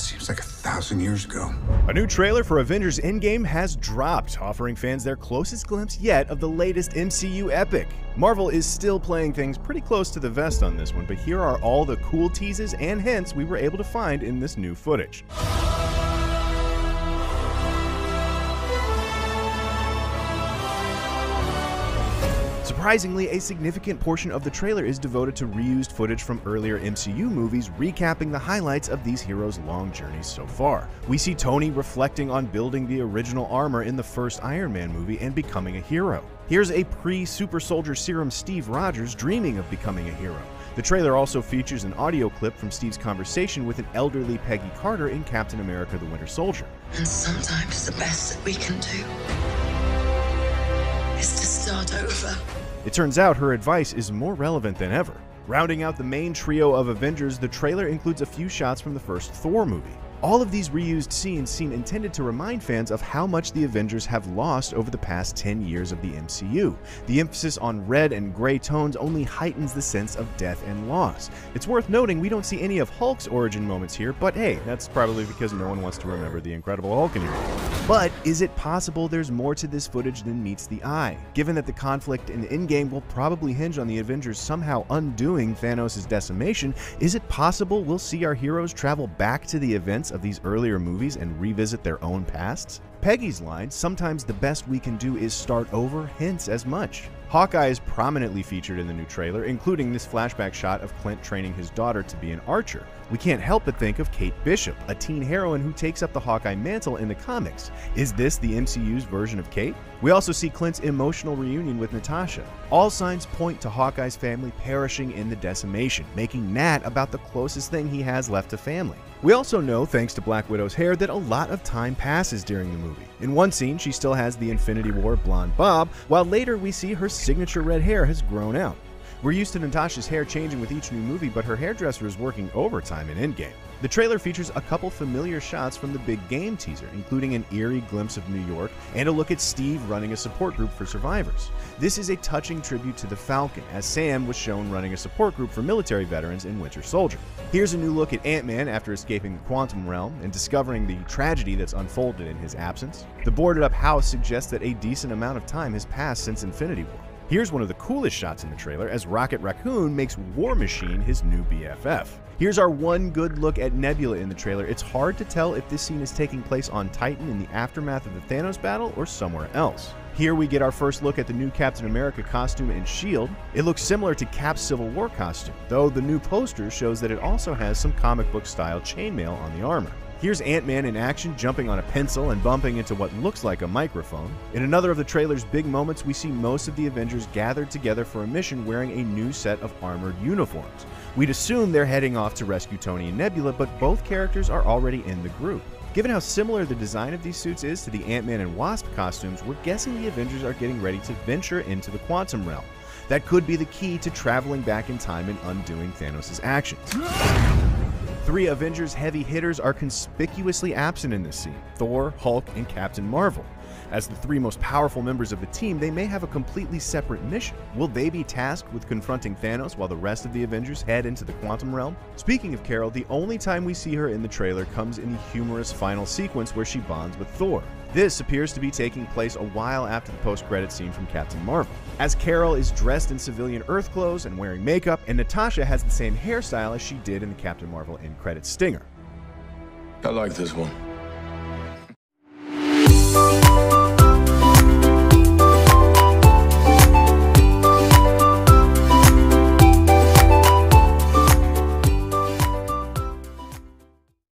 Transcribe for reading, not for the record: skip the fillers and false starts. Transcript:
Seems like 1,000 years ago. A new trailer for Avengers Endgame has dropped, offering fans their closest glimpse yet of the latest MCU epic. Marvel is still playing things pretty close to the vest on this one, but here are all the cool teases and hints we were able to find in this new footage. Surprisingly, a significant portion of the trailer is devoted to reused footage from earlier MCU movies, recapping the highlights of these heroes' long journeys so far. We see Tony reflecting on building the original armor in the first Iron Man movie and becoming a hero. Here's a pre-Super Soldier Serum Steve Rogers dreaming of becoming a hero. The trailer also features an audio clip from Steve's conversation with an elderly Peggy Carter in Captain America: The Winter Soldier. And sometimes the best that we can do is to start over. It turns out her advice is more relevant than ever. Rounding out the main trio of Avengers, the trailer includes a few shots from the first Thor movie. All of these reused scenes seem intended to remind fans of how much the Avengers have lost over the past 10 years of the MCU. The emphasis on red and gray tones only heightens the sense of death and loss. It's worth noting we don't see any of Hulk's origin moments here, but hey, that's probably because no one wants to remember the Incredible Hulk anymore. But is it possible there's more to this footage than meets the eye? Given that the conflict in Endgame will probably hinge on the Avengers somehow undoing Thanos' decimation, is it possible we'll see our heroes travel back to the events of these earlier movies and revisit their own pasts? Peggy's line, "Sometimes the best we can do is start over," hints as much. Hawkeye is prominently featured in the new trailer, including this flashback shot of Clint training his daughter to be an archer. We can't help but think of Kate Bishop, a teen heroine who takes up the Hawkeye mantle in the comics. Is this the MCU's version of Kate? We also see Clint's emotional reunion with Natasha. All signs point to Hawkeye's family perishing in the decimation, making Nat about the closest thing he has left to family. We also know, thanks to Black Widow's hair, that a lot of time passes during the movie. In one scene, she still has the Infinity War blonde bob, while later we see her signature red hair has grown out. We're used to Natasha's hair changing with each new movie, but her hairdresser is working overtime in Endgame. The trailer features a couple familiar shots from the big game teaser, including an eerie glimpse of New York and a look at Steve running a support group for survivors. This is a touching tribute to the Falcon, as Sam was shown running a support group for military veterans in Winter Soldier. Here's a new look at Ant-Man after escaping the quantum realm and discovering the tragedy that's unfolded in his absence. The boarded up house suggests that a decent amount of time has passed since Infinity War. Here's one of the coolest shots in the trailer as Rocket Raccoon makes War Machine his new BFF. Here's our one good look at Nebula in the trailer. It's hard to tell if this scene is taking place on Titan in the aftermath of the Thanos battle or somewhere else. Here we get our first look at the new Captain America costume and shield. It looks similar to Cap's Civil War costume, though the new poster shows that it also has some comic book style chainmail on the armor. Here's Ant-Man in action, jumping on a pencil and bumping into what looks like a microphone. In another of the trailer's big moments, we see most of the Avengers gathered together for a mission wearing a new set of armored uniforms. We'd assume they're heading off to rescue Tony and Nebula, but both characters are already in the group. Given how similar the design of these suits is to the Ant-Man and Wasp costumes, we're guessing the Avengers are getting ready to venture into the quantum realm. That could be the key to traveling back in time and undoing Thanos' actions. Three Avengers heavy hitters are conspicuously absent in this scene: Thor, Hulk, and Captain Marvel. As the three most powerful members of the team, they may have a completely separate mission. Will they be tasked with confronting Thanos while the rest of the Avengers head into the quantum realm? Speaking of Carol, the only time we see her in the trailer comes in the humorous final sequence where she bonds with Thor. This appears to be taking place a while after the post-credits scene from Captain Marvel, as Carol is dressed in civilian Earth clothes and wearing makeup, and Natasha has the same hairstyle as she did in the Captain Marvel end credits stinger. I like this one.